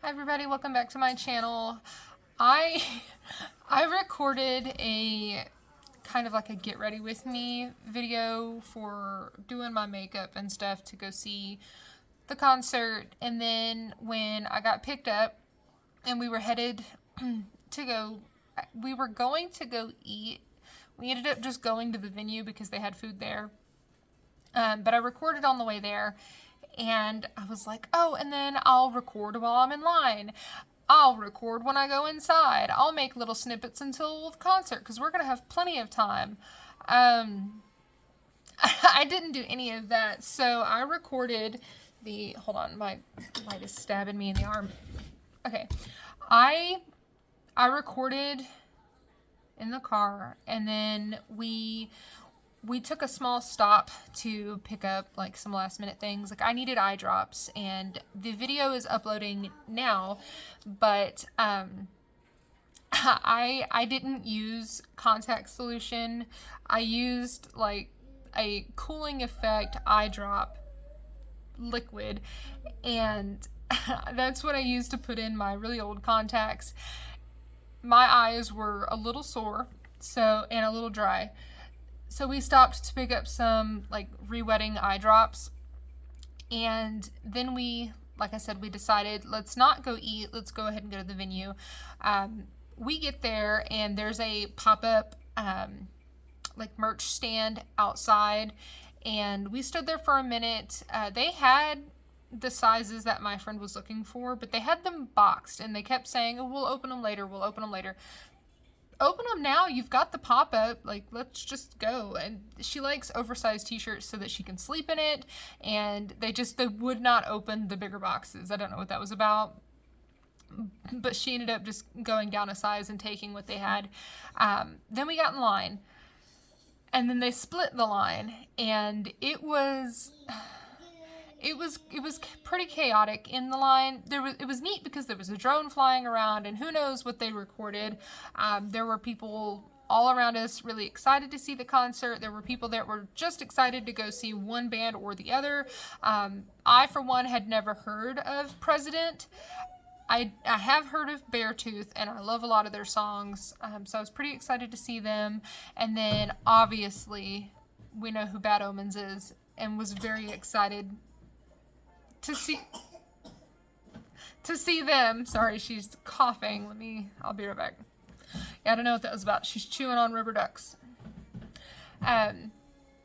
Hi everybody, welcome back to my channel. I I recorded a kind of like a get ready with me video for doing my makeup and stuff to go see the concert, and then when I got picked up and we were headed to go we were going to go eat. We ended up just going to the venue because they had food there. But I recorded on the way there, and I was like, oh, and then I'll record while I'm in line. I'll record when I go inside. I'll make little snippets until the concert because we're going to have plenty of time. Um, I didn't do any of that. So I recorded hold on, my light is stabbing me in the arm. Okay. I recorded in the car, and then we took a small stop to pick up like some last minute things. Like I needed eye drops, and the video is uploading now, but I didn't use contact solution. I used like a cooling effect eye drop liquid, and that's what I used to put in my really old contacts. My eyes were a little sore, and a little dry. So we stopped to pick up some like re-wetting eye drops, and then like I said, we decided let's not go eat, let's go ahead and go to the venue. We get there and there's a pop-up like merch stand outside, and we stood there for a minute. They had the sizes that my friend was looking for, but they had them boxed, and they kept saying, oh, we'll open them later, we'll open them later. Open them now, you've got the pop-up, like, let's just go. And she likes oversized t-shirts so that she can sleep in it, and they would not open the bigger boxes. I don't know what that was about, but she ended up just going down a size and taking what they had. Then we got in line, and then they split the line, and it was pretty chaotic in the line. It was neat because there was a drone flying around, and who knows what they recorded. There were people all around us really excited to see the concert. There were people that were just excited to go see one band or the other. I, for one, had never heard of President. I have heard of Beartooth, and I love a lot of their songs, so I was pretty excited to see them. And then, obviously, we know who Bad Omens is, and was very excited to see them. Sorry, she's coughing. I'll be right back. Yeah, I don't know what that was about. She's chewing on rubber ducks.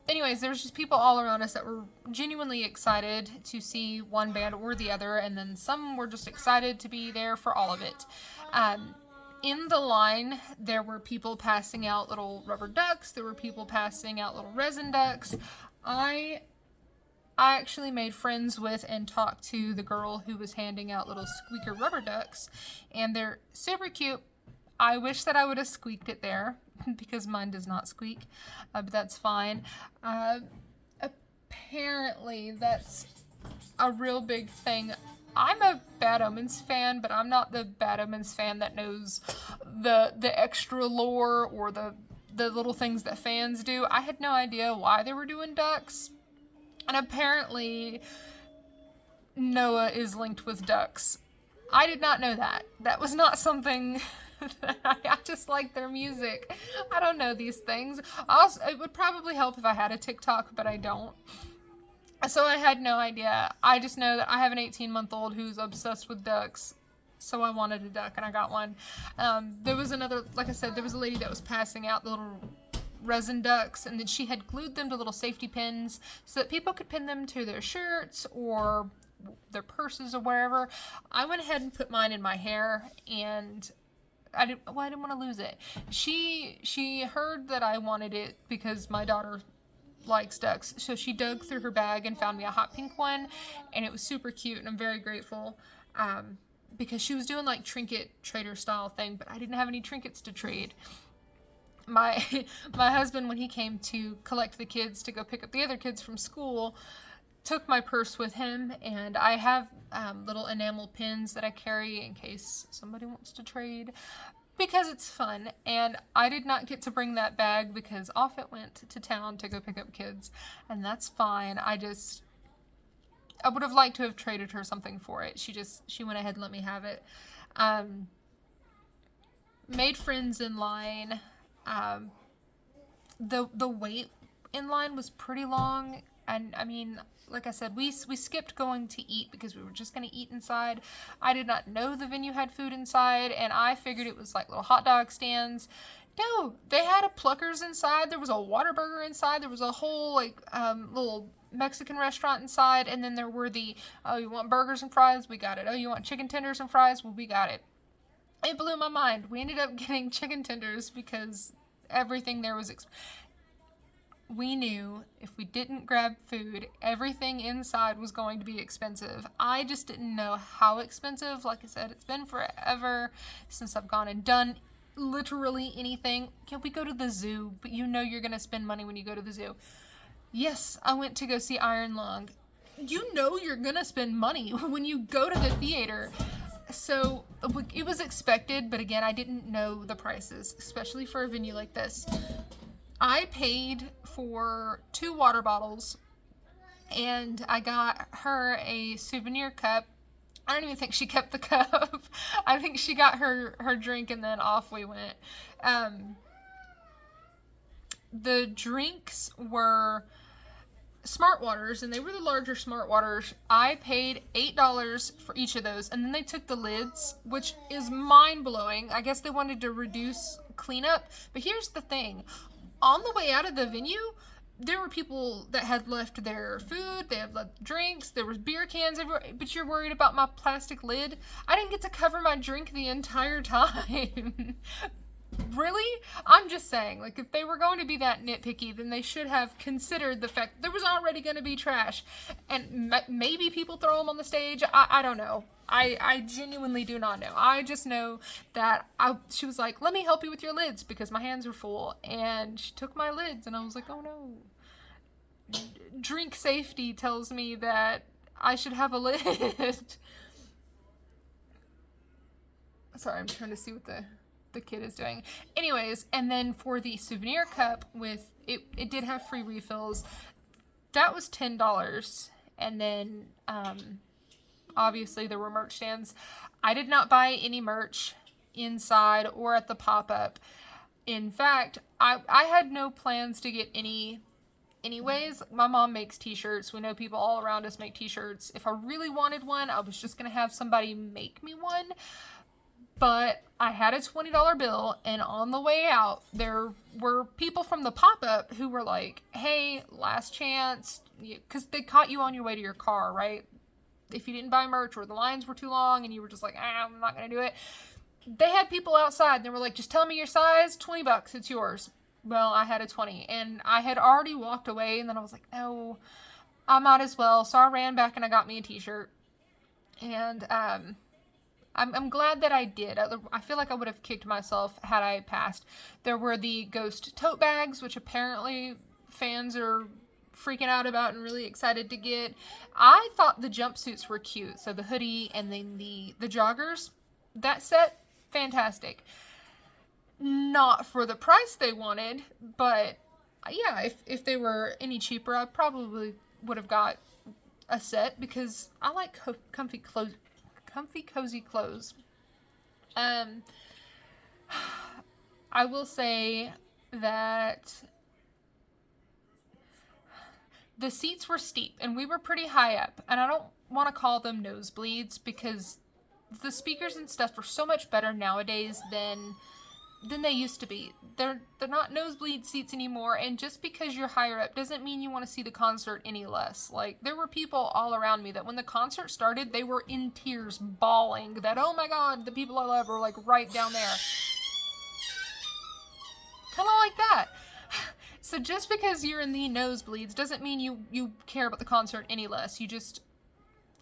Anyways, there was just people all around us that were genuinely excited to see one band or the other, and then some were just excited to be there for all of it. In the line, there were people passing out little rubber ducks. There were people passing out little resin ducks. I actually made friends with and talked to the girl who was handing out little squeaker rubber ducks, and they're super cute. I wish that I would have squeaked it there because mine does not squeak, but that's fine. Apparently, that's a real big thing. I'm a Bad Omens fan, but I'm not the Bad Omens fan that knows the extra lore or the little things that fans do. I had no idea why they were doing ducks. And apparently, Noah is linked with ducks. I did not know that. That was not something that I just like their music. I don't know these things. Also, it would probably help if I had a TikTok, but I don't. So I had no idea. I just know that I have an 18-month-old who's obsessed with ducks. So I wanted a duck, and I got one. There was another, like I said, there was a lady that was passing out the little resin ducks, and then she had glued them to little safety pins so that people could pin them to their shirts or their purses or wherever. I went ahead and put mine in my hair, and I didn't want to lose it. She heard that I wanted it because my daughter likes ducks, so she dug through her bag and found me a hot pink one, and it was super cute, and I'm very grateful because she was doing like trinket trader style thing, but I didn't have any trinkets to trade. My husband, when he came to collect the kids to go pick up the other kids from school, took my purse with him, and I have little enamel pins that I carry in case somebody wants to trade, because it's fun. And I did not get to bring that bag because off it went to town to go pick up kids, and that's fine. I would have liked to have traded her something for it. She went ahead and let me have it. Made friends in line. The wait in line was pretty long, and I mean, like I said, we skipped going to eat because we were just going to eat inside. I did not know the venue had food inside, and I figured it was like little hot dog stands. No, they had a Pluckers inside. There was a Whataburger inside. There was a whole like little Mexican restaurant inside, and then there were oh, you want burgers and fries? We got it. Oh, you want chicken tenders and fries? Well, we got it. It blew my mind. We ended up getting chicken tenders because everything there was we knew if we didn't grab food, everything inside was going to be expensive. I just didn't know how expensive. Like I said, it's been forever since I've gone and done literally anything. Can we go to the zoo? But you know you're going to spend money when you go to the zoo. Yes, I went to go see Iron Lung. You know you're going to spend money when you go to the theater. So it was expected, but again, I didn't know the prices, especially for a venue like this. I paid for 2 water bottles, and I got her a souvenir cup. I don't even think she kept the cup. I think she got her drink, and then off we went. The drinks were Smart Waters, and they were the larger Smart Waters. I paid $8 for each of those, and then they took the lids, which is mind-blowing. I guess they wanted to reduce cleanup, but here's the thing. On the way out of the venue, there were people that had left their food, they had left drinks, there was beer cans everywhere, but you're worried about my plastic lid? I didn't get to cover my drink the entire time. Really? I'm just saying, like, if they were going to be that nitpicky, then they should have considered the fact that there was already going to be trash. And maybe people throw them on the stage. I don't know. I genuinely do not know. I just know that she was like, let me help you with your lids because my hands are full. And she took my lids and I was like, oh no. Drink safety tells me that I should have a lid. Sorry, I'm trying to see what the kid is doing. Anyways, and then for the souvenir cup with it did have free refills. That was $10. And then obviously there were merch stands. I did not buy any merch inside or at the pop-up. In fact, I had no plans to get any anyways. My mom makes t-shirts. We know people all around us make t-shirts. If I really wanted one, I was just gonna have somebody make me one. But I had a $20 bill, and on the way out, there were people from the pop-up who were like, hey, last chance, because they caught you on your way to your car, right? If you didn't buy merch or the lines were too long and you were just like, I'm not going to do it. They had people outside, and they were like, just tell me your size, $20, it's yours. Well, I had a 20, and I had already walked away, and then I was like, no, I might as well. So I ran back and I got me a t-shirt, and I'm glad that I did. I feel like I would have kicked myself had I passed. There were the ghost tote bags, which apparently fans are freaking out about and really excited to get. I thought the jumpsuits were cute. So the hoodie and then the joggers, that set, fantastic. Not for the price they wanted, but yeah, if they were any cheaper, I probably would have got a set because I like comfy clothes. Comfy, cozy clothes. I will say that the seats were steep and we were pretty high up, and I don't want to call them nosebleeds because the speakers and stuff are so much better nowadays than they used to be. They're not nosebleed seats anymore, and just because you're higher up doesn't mean you want to see the concert any less. Like, there were people all around me that when the concert started, they were in tears, bawling that, oh my god, the people I love are like right down there. Kind of like that. So just because you're in the nosebleeds doesn't mean you care about the concert any less. You just,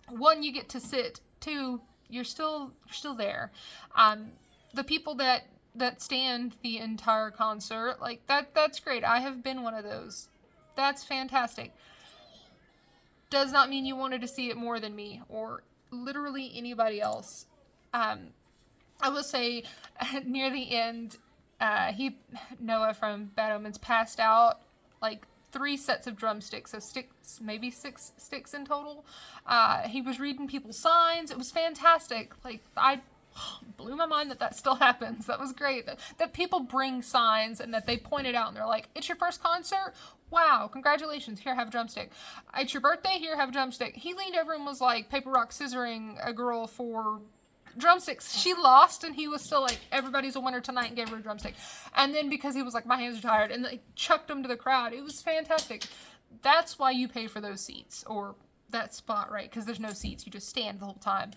one, you get to sit. Two, you're still there. The people that stand the entire concert, like that's great. I have been one of those. That's fantastic. Does not mean you wanted to see it more than me or literally anybody else. I will say near the end, Noah from Bad Omens passed out like 3 sets of drumsticks, so sticks, maybe 6 sticks in total. He was reading people's signs. It was fantastic. Like, I blew my mind that still happens. That was great. That people bring signs and that they point it out and they're like, it's your first concert? Wow, congratulations. Here, have a drumstick. It's your birthday? Here, have a drumstick. He leaned over and was like paper, rock, scissoring a girl for drumsticks. She lost and he was still like, everybody's a winner tonight, and gave her a drumstick. And then because he was like, my hands are tired, and like chucked them to the crowd. It was fantastic. That's why you pay for those seats, or that spot, right? Because there's no seats. You just stand the whole time.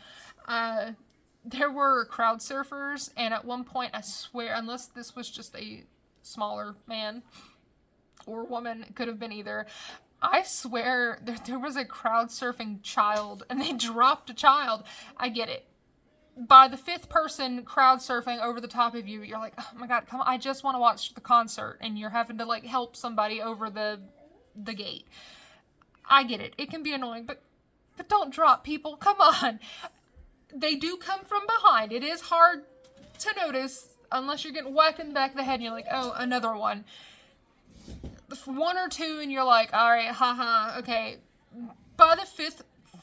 There were crowd surfers, and at one point, I swear, unless this was just a smaller man or woman, it could have been either, I swear there was a crowd surfing child, and they dropped a child. I get it. By the 5th person crowd surfing over the top of you, you're like, oh my god, come on, I just want to watch the concert, and you're having to like help somebody over the gate. I get it. It can be annoying, but don't drop people. Come on. They do come from behind. It is hard to notice unless you're getting whacked in the back of the head and you're like, oh, another one. 1 or 2 and you're like, all right, haha, okay. By the 5th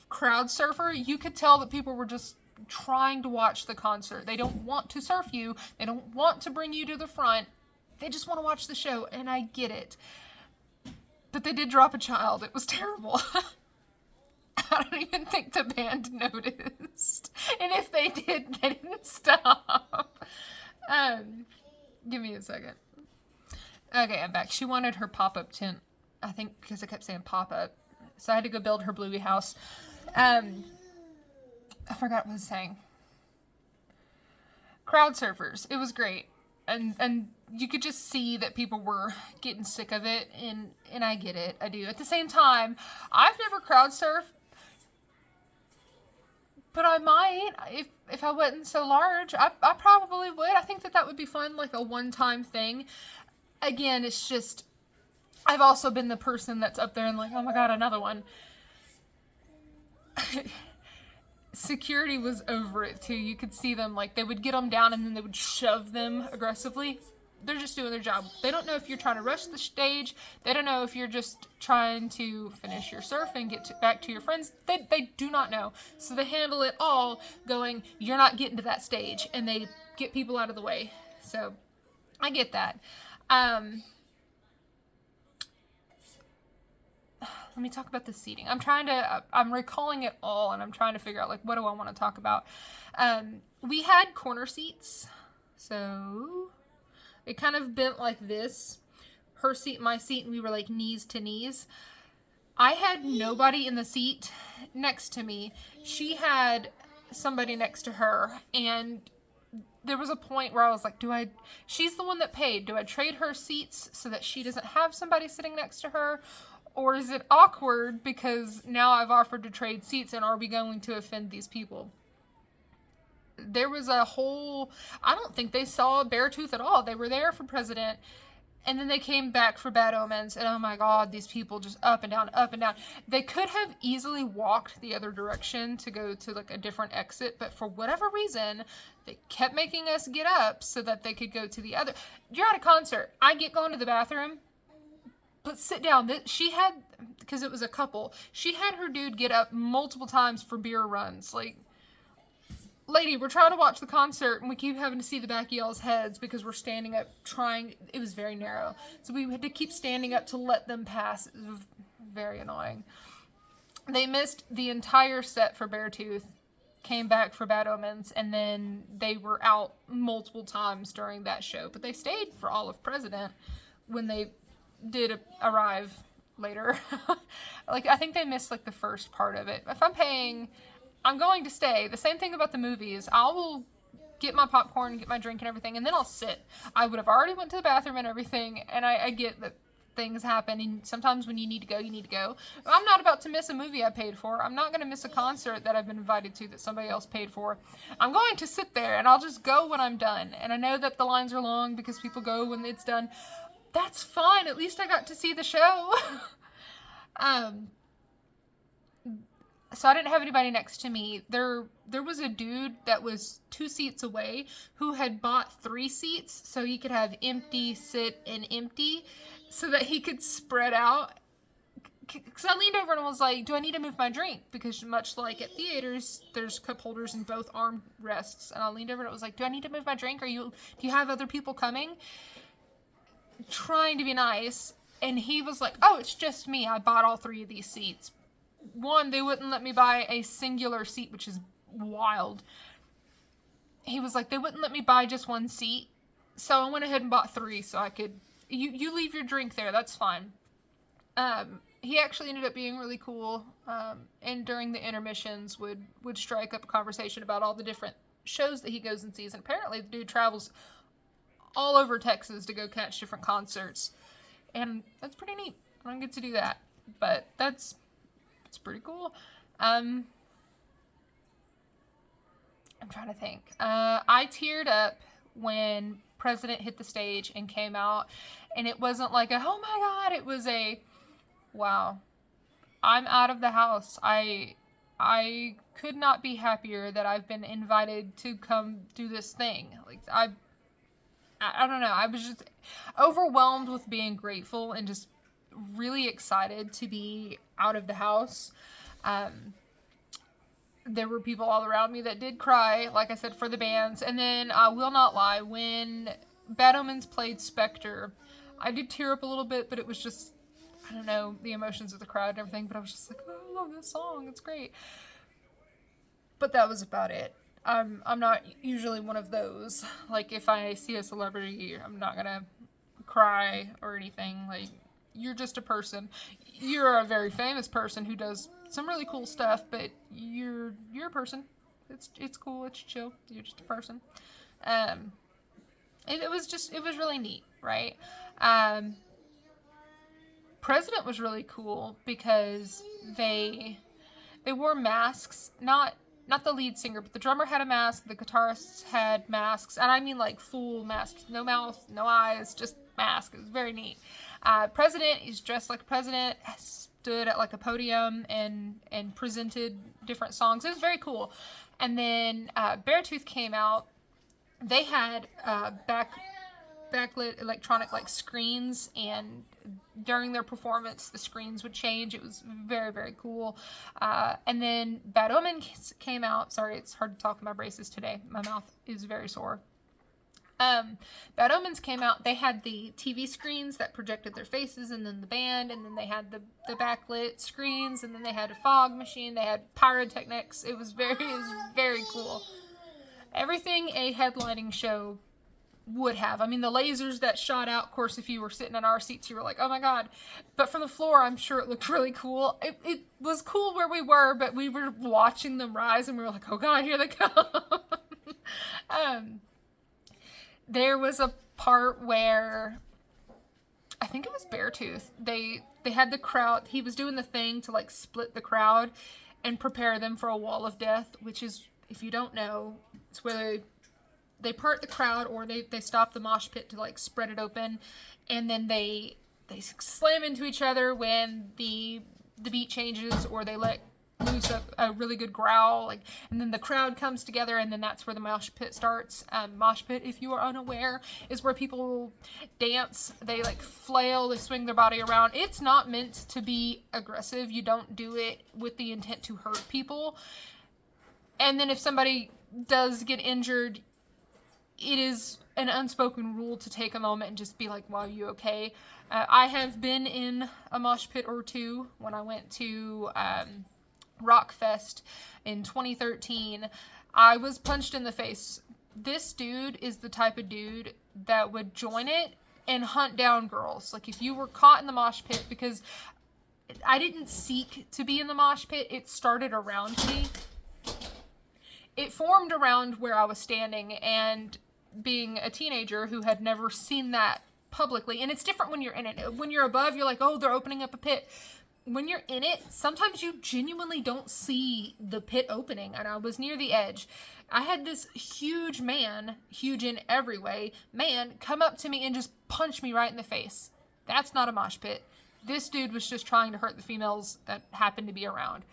crowd surfer, you could tell that people were just trying to watch the concert. They don't want to surf you. They don't want to bring you to the front. They just want to watch the show, and I get it. But they did drop a child. It was terrible. I don't even think the band noticed. And if they did, they didn't stop. Give me a second. Okay, I'm back. She wanted her pop-up tent, I think, because I kept saying pop-up. So I had to go build her Bluey house. I forgot what I was saying. Crowd surfers. It was great. And you could just see that people were getting sick of it, and I get it. I do. At the same time, I've never crowd surfed, but I might. If I wasn't so large, I probably would. I think that would be fun, like a one-time thing. Again, it's just, I've also been the person that's up there and like, oh my god, another one. Security was over it too. You could see them, like, they would get them down and then they would shove them aggressively. They're just doing their job. They don't know if you're trying to rush the stage. They don't know if you're just trying to finish your surf and get back to your friends. They do not know. So they handle it all going, you're not getting to that stage. And they get people out of the way. So I get that. Let me talk about the seating. I'm recalling it all, and I'm trying to figure out, like, what do I want to talk about? We had corner seats, so it kind of bent like this. Her seat, my seat, and we were, like, knees to knees. I had nobody in the seat next to me. She had somebody next to her, and there was a point where I was like, she's the one that paid. Do I trade her seats so that she doesn't have somebody sitting next to her? Or is it awkward because now I've offered to trade seats, and are we going to offend these people? There was a whole, I don't think they saw Beartooth at all. They were there for President, and then they came back for Bad Omens, and oh my god, these people just up and down, up and down. They could have easily walked the other direction to go to like a different exit, but for whatever reason, they kept making us get up so that they could go to the other. You're at a concert. I get going to the bathroom. But sit down. She had, because it was a couple, she had her dude get up multiple times for beer runs. Like, lady, we're trying to watch the concert, and we keep having to see the back of y'all's heads because we're standing up trying. It was very narrow. So we had to keep standing up to let them pass. It was very annoying. They missed the entire set for Beartooth, came back for Bad Omens, and then they were out multiple times during that show. But they stayed for all of President when they did arrive later. Like, I think they missed like the first part of it. If I'm paying, I'm going to stay. The same thing about the movies. I will get my popcorn, get my drink and everything, and then I'll sit. I would have already went to the bathroom and everything, and I get that things happen, and sometimes when you need to go, you need to go. I'm not about to miss a movie I paid for. I'm not going to miss a concert that I've been invited to that somebody else paid for. I'm going to sit there, and I'll just go when I'm done. And I know that the lines are long because people go when it's done. That's fine. At least I got to see the show. So I didn't have anybody next to me. There was a dude that was 2 seats away who had bought 3 seats so he could have empty, sit, and empty so that he could spread out. Because I leaned over and was like, do I need to move my drink? Because much like at theaters, there's cup holders in both arm rests. And I leaned over and it was like, do I need to move my drink? Do you have other people coming? Trying to be nice. And he was like, oh, it's just me. I bought all 3 of these seats. One, they wouldn't let me buy a singular seat, which is wild. He was like, they wouldn't let me buy just 1 seat. So I went ahead and bought 3 so I could, you leave your drink there. That's fine. He actually ended up being really cool, and during the intermissions would strike up a conversation about all the different shows that he goes and sees. And apparently the dude travels all over Texas to go catch different concerts. And that's pretty neat. I don't get to do that, but it's pretty cool. I'm trying to think. I teared up when President hit the stage and came out, and it wasn't like a, oh my God, it was a, wow, I'm out of the house. I could not be happier that I've been invited to come do this thing. Like, I don't know. I was just overwhelmed with being grateful and just really excited to be out of the house. There were people all around me that did cry, like I said, for the bands. And then I will not lie, when Bad Omens played Spectre, I did tear up a little bit, but it was just, I don't know, the emotions of the crowd and everything, but I was just like, oh, I love this song, it's great. But that was about it. I'm not usually one of those, like, if I see a celebrity, I'm not gonna cry or anything. Like, you're just a person. You're a very famous person who does some really cool stuff, but you're a person. It's cool, it's chill, you're just a person. It was really neat, right? President was really cool because they wore masks, not the lead singer, but the drummer had a mask, the guitarists had masks, and I mean like full masks, no mouth, no eyes, just mask. It was very neat. President is dressed like a president, stood at like a podium and presented different songs. It was very cool. And then Beartooth came out. They had backlit electronic like screens, and during their performance the screens would change. It was very, very cool. And then Bad Omens came out. Sorry, it's hard to talk with my braces today. My mouth is very sore. Bad Omens came out. They had the TV screens that projected their faces, and then the band, and then they had the backlit screens, and then they had a fog machine. They had pyrotechnics. It was very cool. Everything a headlining show would have. I mean, the lasers that shot out, of course, if you were sitting in our seats, you were like, oh my God. But from the floor, I'm sure it looked really cool. It was cool where we were, but we were watching them rise, and we were like, oh God, here they come. There was a part where, I think it was Beartooth, they had the crowd, he was doing the thing to like split the crowd and prepare them for a wall of death, which is, if you don't know, it's where they part the crowd, or they stop the mosh pit to like spread it open, and then they slam into each other when the beat changes, or they let loose a really good growl, like, and then the crowd comes together, and then that's where the mosh pit starts. Mosh pit, if you are unaware, is where people dance. They like flail, they swing their body around. It's not meant to be aggressive. You don't do it with the intent to hurt people. And then if somebody does get injured, it is an unspoken rule to take a moment and just be like, wow, you okay? I have been in a mosh pit or two. When I went to Rockfest in 2013, I was punched in the face. This dude is the type of dude that would join it and hunt down girls. Like, if you were caught in the mosh pit, because I didn't seek to be in the mosh pit, it started around me. It formed around where I was standing, and being a teenager who had never seen that publicly, and it's different when you're in it. When you're above, you're like, oh, they're opening up a pit. When you're in it, sometimes you genuinely don't see the pit opening, and I was near the edge. I had this huge man, huge in every way, man, come up to me and just punch me right in the face. That's not a mosh pit. This dude was just trying to hurt the females that happened to be around.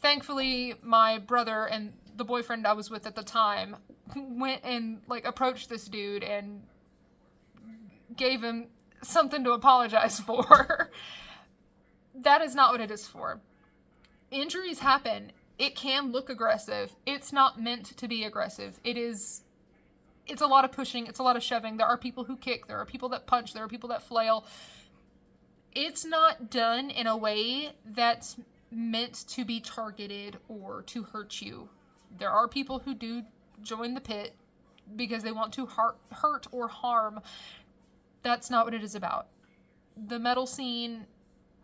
thankfully, my brother and the boyfriend I was with at the time went and like approached this dude and gave him something to apologize for. That is not what it is for. Injuries happen. It can look aggressive. It's not meant to be aggressive. It's a lot of pushing. It's a lot of shoving. There are people who kick. There are people that punch. There are people that flail. It's not done in a way that's meant to be targeted or to hurt you. There are people who do join the pit because they want to hurt or harm. That's not what it is about. The metal scene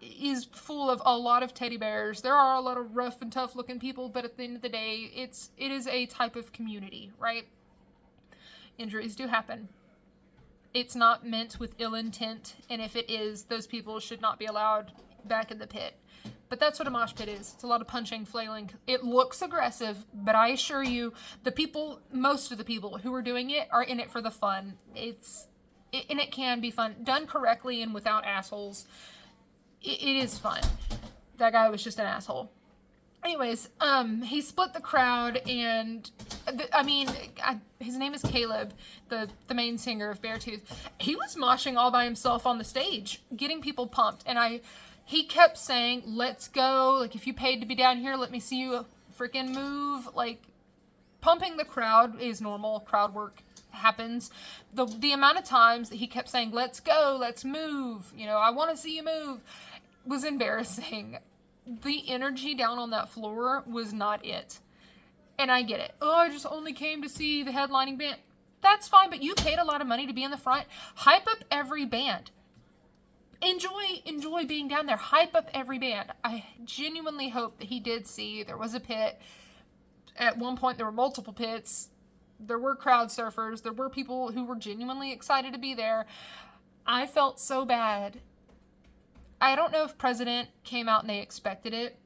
is full of a lot of teddy bears. There are a lot of rough and tough looking people, but at the end of the day, it is a type of community, right? Injuries do happen. It's not meant with ill intent, and if it is, those people should not be allowed back in the pit. But that's what a mosh pit is. It's a lot of punching, flailing. It looks aggressive, but I assure you, most of the people who are doing it are in it for the fun. And it can be fun. Done correctly and without assholes, it is fun. That guy was just an asshole. Anyways, he split the crowd, and his name is Caleb, the main singer of Beartooth. He was moshing all by himself on the stage, getting people pumped, and he kept saying, "Let's go! Like, if you paid to be down here, let me see you freaking move!" Like, pumping the crowd is normal. Crowd work happens. The amount of times that he kept saying, "Let's go! Let's move! I want to see you move," was embarrassing. The energy down on that floor was not it. And I get it. Oh, I just only came to see the headlining band. That's fine, but you paid a lot of money to be in the front. Hype up every band. Enjoy being down there. Hype up every band. I genuinely hope that he did see there was a pit. At one point, there were multiple pits. There were crowd surfers. There were people who were genuinely excited to be there. I felt so bad. I don't know if President came out and they expected it.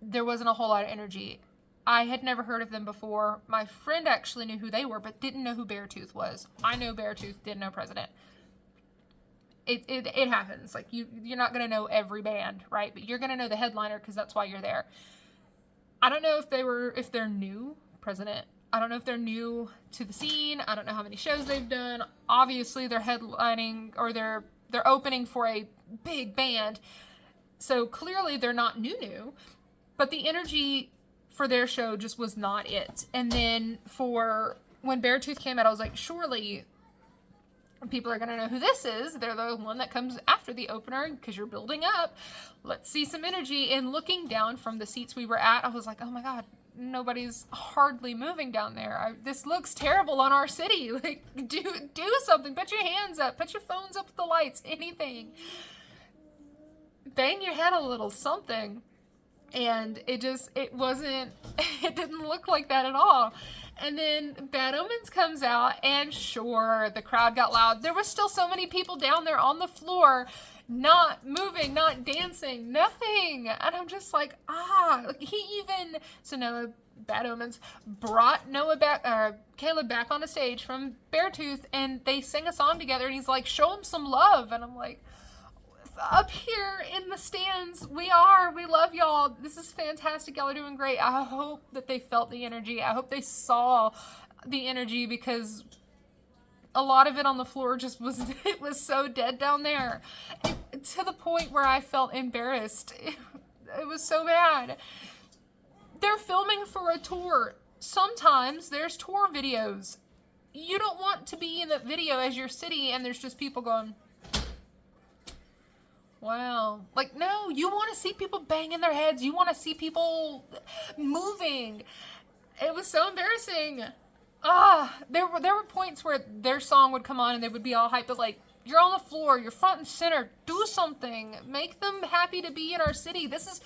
There wasn't a whole lot of energy. I had never heard of them before. My friend actually knew who they were, but didn't know who Beartooth was. I know Beartooth, didn't know President. It happens. Like, you're not going to know every band, right? But you're going to know the headliner because that's why you're there. I don't know if they're new, President. I don't know if they're new to the scene. I don't know how many shows they've done. Obviously, they're headlining, or they're opening for a big band. So clearly they're not new, but the energy for their show just was not it. And then when Beartooth came out, I was like, surely people are going to know who this is. They're the one that comes after the opener because you're building up. Let's see some energy. And looking down from the seats we were at, I was like, oh my God, nobody's hardly moving down there. This looks terrible on our city. Like, do something. Put your hands up. Put your phones up with the lights. Anything. Bang your head a little. Something. And it didn't look like that at all. And then Bad Omens comes out, and sure, the crowd got loud. There was still so many people down there on the floor, not moving, not dancing, nothing. And I'm just like, so Noah, Bad Omens, brought Caleb back on the stage from Beartooth, and they sing a song together, and he's like, show him some love. And I'm like, up here in the stands, we love y'all. This is fantastic. Y'all are doing great. I hope that they felt the energy. I hope they saw the energy, because a lot of it on the floor just it was so dead down there. To the point where I felt embarrassed. It was so bad. They're filming for a tour. Sometimes there's tour videos. You don't want to be in the video as your city and there's just people going, wow. Like, no, you want to see people banging their heads. You want to see people moving. It was so embarrassing. There were points where their song would come on and they would be all hyped, but like, you're on the floor, you're front and center. Do something. Make them happy to be in our city. This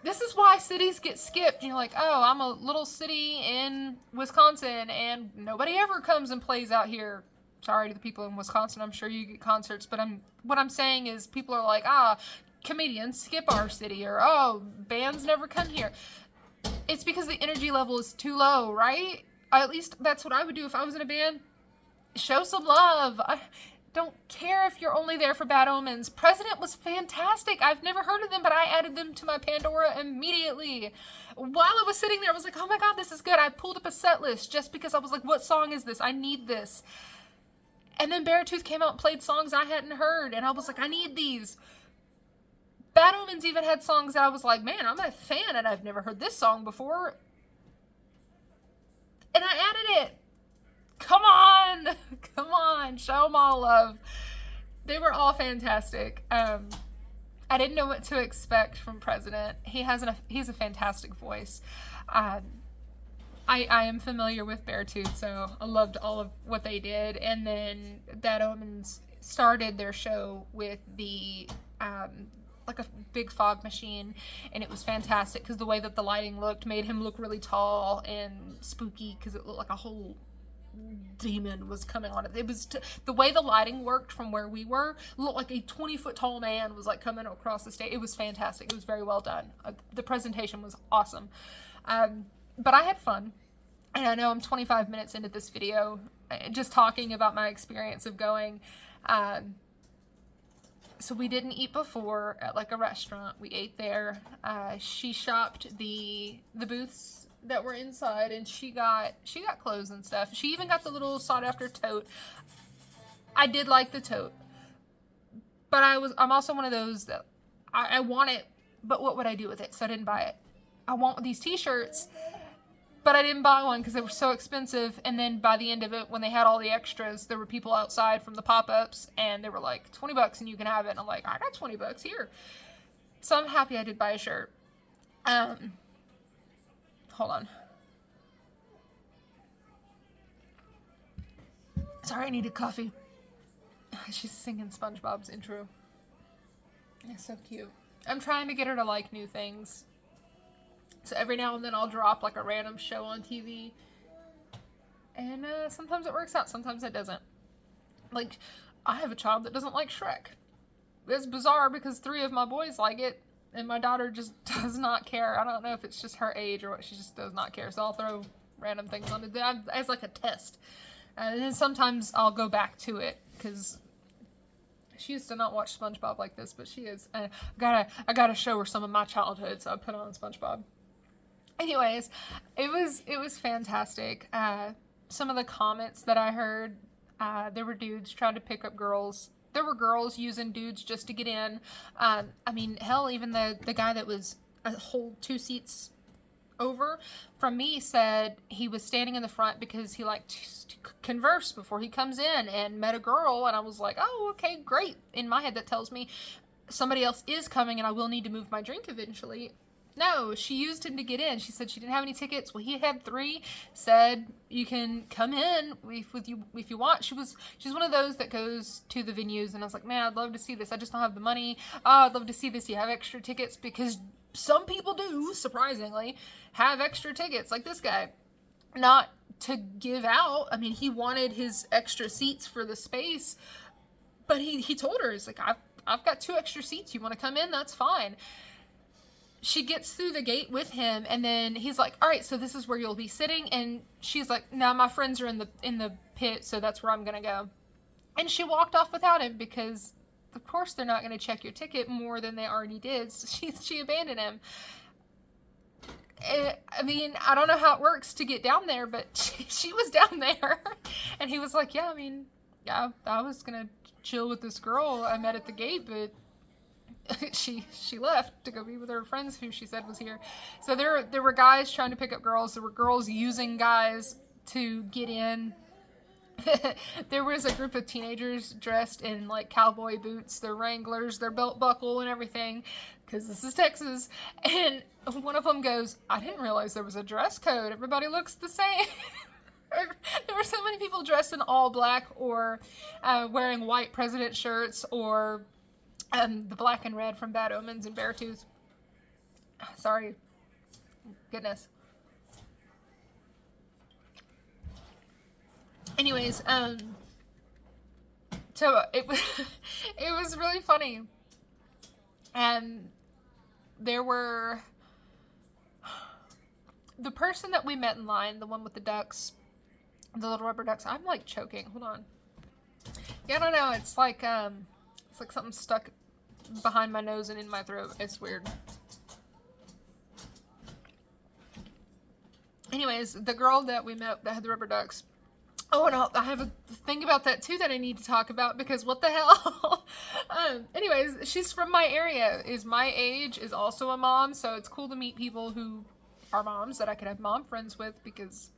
is why cities get skipped. You're like, oh, I'm a little city in Wisconsin and nobody ever comes and plays out here. Sorry to the people in Wisconsin. I'm sure you get concerts, but what I'm saying is people are like, comedians skip our city, or bands never come here. It's because the energy level is too low, right? At least that's what I would do if I was in a band. Show some love. don't care if you're only there for Bad Omens. President was fantastic. I've never heard of them, but I added them to my Pandora immediately. While I was sitting there, I was like, oh my god, this is good. I pulled up a set list just because I was like, what song is this? I need this. And then Beartooth came out and played songs I hadn't heard, and I was like, I need these. Bad Omens even had songs that I was like, man, I'm a fan, and I've never heard this song before. And I added it. Come on! Come on! Show them all love. They were all fantastic. I didn't know what to expect from President. He's a fantastic voice. I am familiar with Beartooth, so I loved all of what they did. And then Bad Omens started their show with the like a big fog machine, and it was fantastic because the way that the lighting looked made him look really tall and spooky because it looked like a whole demon was coming on it. It was the way the lighting worked from where we were, looked like a 20-foot tall man was like coming across the stage. It was fantastic. It was very well done. The presentation was awesome. But I had fun, and I know I'm 25 minutes into this video just talking about my experience of going. So we didn't eat before at like a restaurant. We ate there. She shopped the booths that were inside, and she got clothes and stuff. She even got the little sought after tote. I did like the tote, but I'm also one of those that I want it, but what would I do with it? So I didn't buy it. I want these t-shirts, but I didn't buy one because they were so expensive. And then by the end of it, when they had all the extras, there were people outside from the pop-ups, and they were like, $20 and you can have it. And I'm like, I got $20 here. So I'm happy I did buy a shirt. Hold on. Sorry, I needed coffee. She's singing SpongeBob's intro. It's so cute. I'm trying to get her to like new things. So every now and then I'll drop like a random show on TV. And sometimes it works out, sometimes it doesn't. Like, I have a child that doesn't like Shrek. It's bizarre because 3 of my boys like it, and my daughter just does not care. I don't know if it's just her age or what, she just does not care. So I'll throw random things on it as like a test. And then sometimes I'll go back to it because she used to not watch SpongeBob like this, but she is. I gotta show her some of my childhood, so I put on SpongeBob. Anyways, it was fantastic. Some of the comments that I heard, there were dudes trying to pick up girls. There were girls using dudes just to get in. I mean, hell, even the guy that was a whole 2 seats over from me said he was standing in the front because he liked to converse before he comes in and met a girl. And I was like, oh, okay, great. In my head, that tells me somebody else is coming and I will need to move my drink eventually. No, she used him to get in. She said she didn't have any tickets. Well, he had 3. Said you can come in if you want. She's one of those that goes to the venues, and I was like, man, I'd love to see this. I just don't have the money. Oh, I'd love to see this. Do you have extra tickets? Because some people do, surprisingly, have extra tickets, like this guy. Not to give out. I mean, he wanted his extra seats for the space, but he told her, he's like, I've got 2 extra seats. You want to come in? That's fine. She gets through the gate with him, and then he's like, all right, so this is where you'll be sitting. And she's like, no, my friends are in the pit, so that's where I'm going to go. And she walked off without him because, of course, they're not going to check your ticket more than they already did. So she abandoned him. I mean, I don't know how it works to get down there, but she was down there. And he was like, yeah, I mean, yeah, I was going to chill with this girl I met at the gate, but she left to go be with her friends who she said was here. So there were guys trying to pick up girls. There were girls using guys to get in. There was a group of teenagers dressed in like cowboy boots, their Wranglers, their belt buckle and everything, because this is Texas. And one of them goes, I didn't realize there was a dress code. Everybody looks the same. There were so many people dressed in all black or wearing white president shirts or the black and red from Bad Omens and Beartooth. Sorry. Goodness. Anyways, so it was really funny. And there were the person that we met in line, the one with the ducks, the little rubber ducks. I'm like choking. Hold on. Yeah, I don't know. It's like something stuck behind my nose and in my throat. It's weird. Anyways, the girl that we met that had the rubber ducks. Oh, and I have a thing about that too that I need to talk about, because what the hell? Anyways, she's from my area, is my age, is also a mom, so it's cool to meet people who are moms that I could have mom friends with, because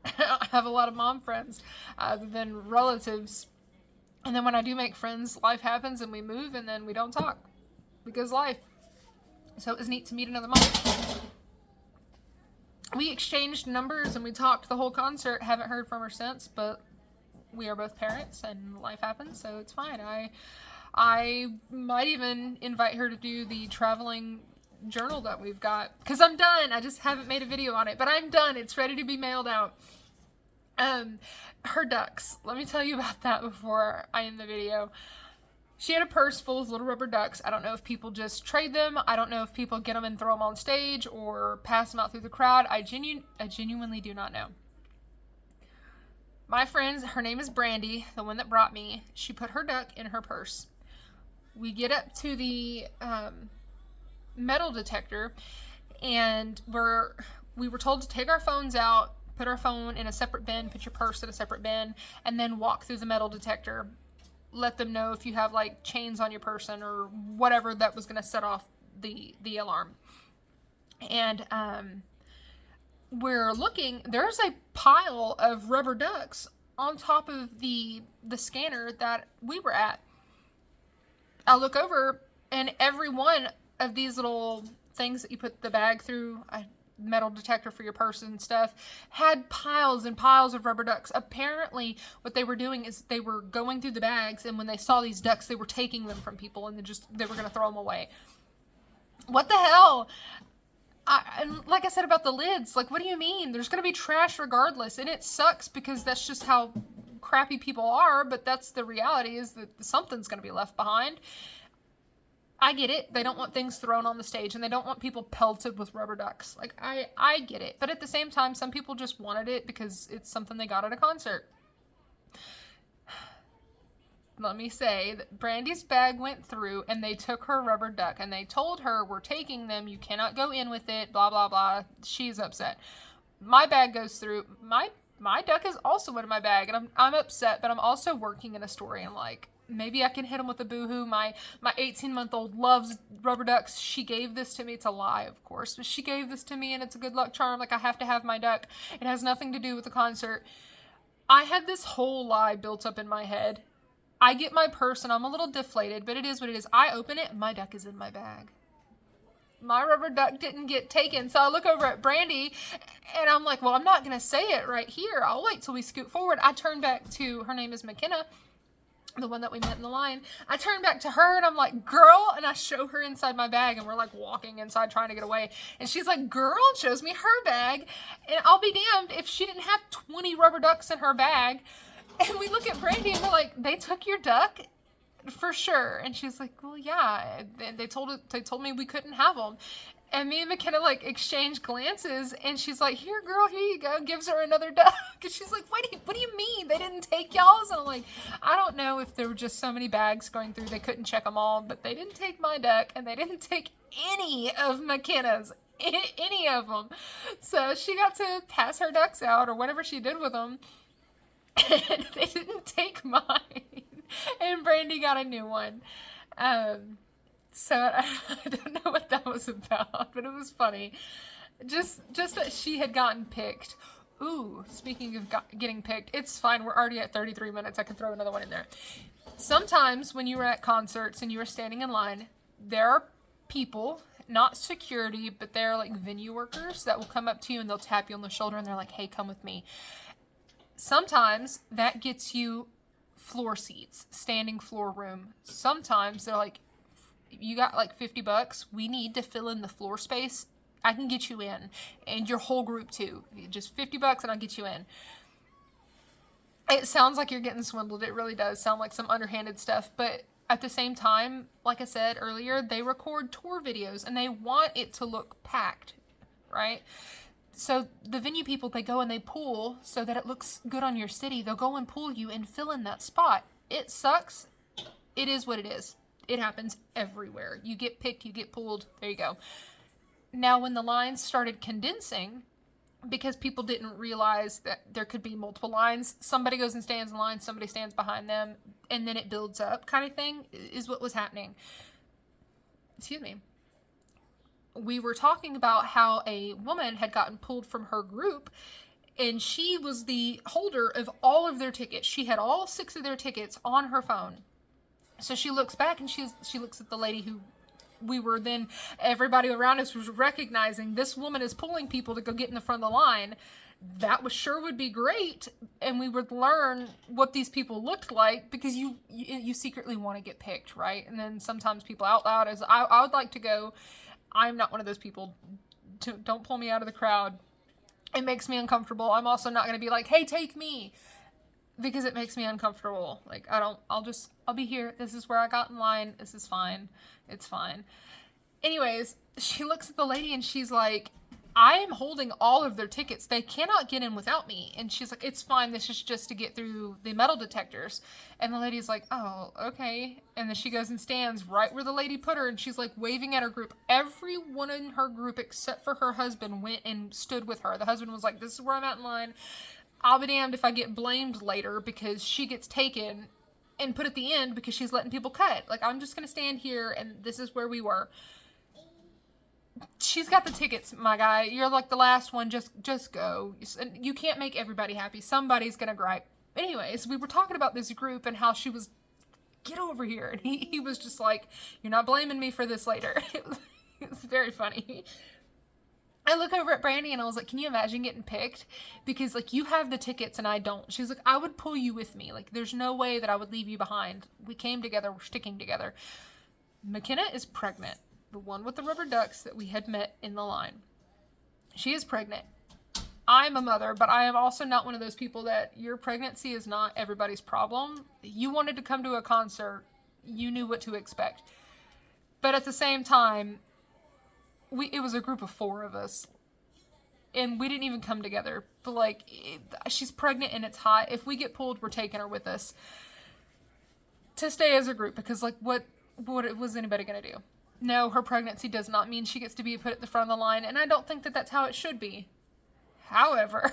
I have a lot of mom friends other than relatives. And then when I do make friends, life happens and we move and then we don't talk because life. So it was neat to meet another mom. We exchanged numbers and we talked the whole concert. Haven't heard from her since, but we are both parents and life happens, so it's fine. I might even invite her to do the traveling journal that we've got, because I'm done. I just haven't made a video on it, but I'm done. It's ready to be mailed out. Her ducks. Let me tell you about that before I end the video. She had a purse full of little rubber ducks. I don't know if people just trade them. I don't know if people get them and throw them on stage or pass them out through the crowd. I genuinely do not know. My friend, her name is Brandy, the one that brought me. She put her duck in her purse. We get up to the metal detector, and we were told to take our phones out, put our phone in a separate bin, put your purse in a separate bin, and then walk through the metal detector. Let them know if you have like chains on your person or whatever that was going to set off the alarm. And we're looking, there's a pile of rubber ducks on top of the scanner that we were at. I look over, and every one of these little things that you put the bag through, metal detector for your purse and stuff, had piles and piles of rubber ducks. Apparently what they were doing is they were going through the bags, and when they saw these ducks, they were taking them from people, and they were going to throw them away. What the hell? And like I said about the lids, like, what do you mean? There's going to be trash regardless, and it sucks because that's just how crappy people are, but that's the reality, is that something's going to be left behind. I get it. They don't want things thrown on the stage, and they don't want people pelted with rubber ducks. Like, I get it. But at the same time, some people just wanted it because it's something they got at a concert. Let me say that Brandy's bag went through, and they took her rubber duck, and they told her, we're taking them. You cannot go in with it, blah, blah, blah. She's upset. My bag goes through. My duck is also in my bag, and I'm upset, but I'm also working in a story, and like, maybe I can hit him with a boohoo. My 18-month-old loves rubber ducks. She gave this to me. It's a lie, of course, but she gave this to me, and it's a good luck charm. Like, I have to have my duck. It has nothing to do with the concert. I had this whole lie built up in my head. I get my purse, and I'm a little deflated, but it is what it is. I open it, and my duck is in my bag. My rubber duck didn't get taken. So I look over at Brandy, and I'm like, well, I'm not going to say it right here. I'll wait till we scoot forward. I turn back to, her name is McKenna, the one that we met in the line. I turn back to her, and I'm like, girl, and I show her inside my bag, and we're like walking inside trying to get away. And she's like, girl, and shows me her bag. And I'll be damned if she didn't have 20 rubber ducks in her bag. And we look at Brandy, and we're like, they took your duck? For sure. And she's like, well, yeah. And they told me we couldn't have them. And me and McKenna like exchanged glances, and she's like, here, girl, here you go. Gives her another duck. And she's like, what do you mean? They didn't take y'all's? And I'm like, I don't know if there were just so many bags going through, they couldn't check them all, but they didn't take my duck, and they didn't take any of McKenna's. Any of them. So she got to pass her ducks out, or whatever she did with them. And they didn't take mine. And Brandy got a new one. So I don't know what that was about, but it was funny. Just that she had gotten picked. Ooh, speaking of getting picked, it's fine. We're already at 33 minutes. I can throw another one in there. Sometimes when you were at concerts and you were standing in line, there are people, not security, but they're like venue workers that will come up to you and they'll tap you on the shoulder and they're like, hey, come with me. Sometimes that gets you floor seats, standing floor room. Sometimes they're like, you got like $50. We need to fill in the floor space. I can get you in, and your whole group too. Just $50 and I'll get you in. It sounds like you're getting swindled. It really does sound like some underhanded stuff, but at the same time, like I said earlier, they record tour videos and they want it to look packed, right? So the venue people, they go and they pool so that it looks good on your city. They'll go and pool you and fill in that spot. It sucks. It is what it is. It happens everywhere. You get picked, you get pulled. There you go. Now, when the lines started condensing, because people didn't realize that there could be multiple lines, somebody goes and stands in line, somebody stands behind them, and then it builds up kind of thing, is what was happening. Excuse me. We were talking about how a woman had gotten pulled from her group, and she was the holder of all of their tickets. She had all 6 of their tickets on her phone. So she looks back and she looks at the lady who we were then, everybody around us was recognizing this woman is pulling people to go get in the front of the line. That would be great. And we would learn what these people looked like, because you secretly want to get picked, right? And then sometimes people out loud, as I would like to go. I'm not one of those people. Don't pull me out of the crowd. It makes me uncomfortable. I'm also not going to be like, hey, take me, because it makes me uncomfortable. Like, I'll be here. This is where I got in line. This is fine. It's fine. Anyways, she looks at the lady and she's like, I am holding all of their tickets. They cannot get in without me. And she's like, it's fine. This is just to get through the metal detectors. And the lady's like, oh, okay. And then she goes and stands right where the lady put her. And she's like waving at her group. Everyone in her group except for her husband went and stood with her. The husband was like, this is where I'm at in line. I'll be damned if I get blamed later because she gets taken and put at the end because she's letting people cut. Like, I'm just going to stand here and this is where we were. She's got the tickets, my guy. You're like the last one. Just go. You can't make everybody happy. Somebody's going to gripe. Anyways, we were talking about this group and how she was, get over here. And he was just like, you're not blaming me for this later. It was very funny. I look over at Brandy and I was like, can you imagine getting picked? Because, like, you have the tickets and I don't. She's like, I would pull you with me. Like, there's no way that I would leave you behind. We came together. We're sticking together. McKenna is pregnant. The one with the rubber ducks that we had met in the line. She is pregnant. I'm a mother, but I am also not one of those people that your pregnancy is not everybody's problem. You wanted to come to a concert. You knew what to expect. But at the same time, it was a group of 4 of us, and we didn't even come together. But, like, she's pregnant and it's hot. If we get pulled, we're taking her with us to stay as a group, because, like, what was anybody gonna do? No, her pregnancy does not mean she gets to be put at the front of the line, and I don't think that that's how it should be. However,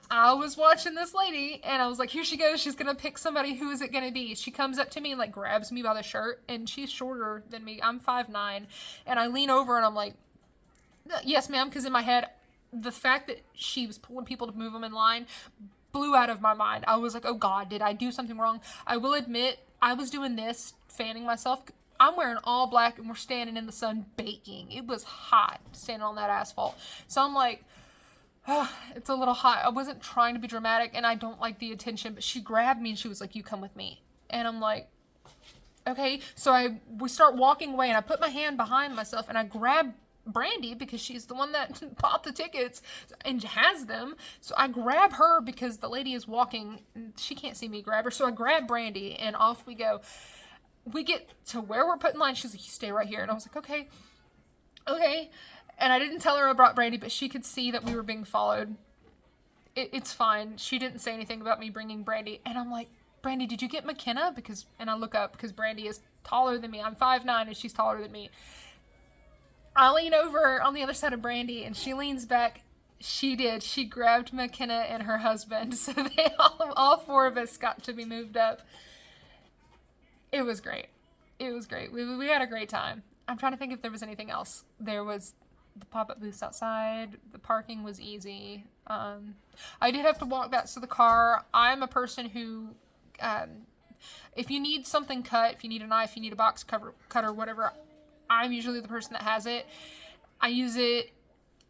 I was watching this lady, and I was like, here she goes. She's gonna pick somebody. Who is it gonna be? She comes up to me and, like, grabs me by the shirt, and she's shorter than me. I'm 5'9", and I lean over, and I'm like, yes, ma'am, because in my head, the fact that she was pulling people to move them in line blew out of my mind. I was like, oh, God, did I do something wrong? I will admit, I was doing this, fanning myself. I'm wearing all black, and we're standing in the sun baking. It was hot standing on that asphalt. So I'm like, oh, it's a little hot. I wasn't trying to be dramatic, and I don't like the attention, but she grabbed me and she was like, you come with me. And I'm like, okay. So we start walking away, and I put my hand behind myself and I grab Brandy because she's the one that bought the tickets and has them. So I grab her because the lady is walking and she can't see me grab her. So I grab Brandy and off we go. We get to where we're put in line. She's like, you stay right here. And I was like, okay. And I didn't tell her I brought Brandy, but she could see that we were being followed. It's fine. She didn't say anything about me bringing Brandy. And I'm like, Brandy, did you get McKenna? And I look up because Brandy is taller than me. I'm 5'9", and she's taller than me. I lean over on the other side of Brandy, and she leans back. She did. She grabbed McKenna and her husband. So they all 4 of us got to be moved up. It was great. We had a great time. I'm trying to think if there was anything else. There was the pop-up booths outside. The parking was easy. I did have to walk back to the car. I'm a person who, if you need something cut, if you need a knife, you need a box cutter, whatever, I'm usually the person that has it. I use it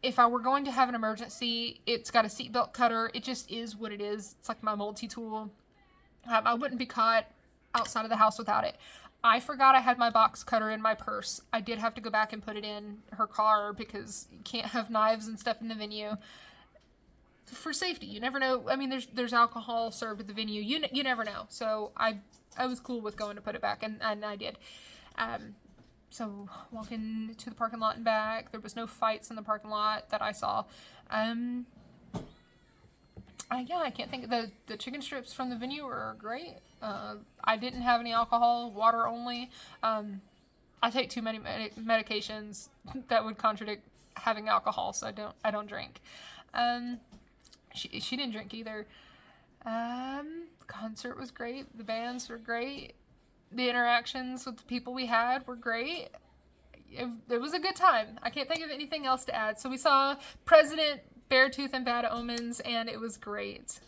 if I were going to have an emergency. It's got a seatbelt cutter. It just is what it is. It's like my multi-tool. I wouldn't be caught outside of the house without it. I forgot I had my box cutter in my purse. I did have to go back and put it in her car because you can't have knives and stuff in the venue. For safety, you never know. I mean, there's alcohol served at the venue. You never know. So I was cool with going to put it back, and I did. So walking to the parking lot and back, there was no fights in the parking lot that I saw. Yeah, I can't think of the chicken strips from the venue are great. I didn't have any alcohol, water only. I take too many medications that would contradict having alcohol, so I don't drink. Um, she didn't drink either. Concert was great. The bands were great. The interactions with the people we had were great. It was a good time. I can't think of anything else to add. So we saw President, Beartooth, and Bad Omens, and it was great.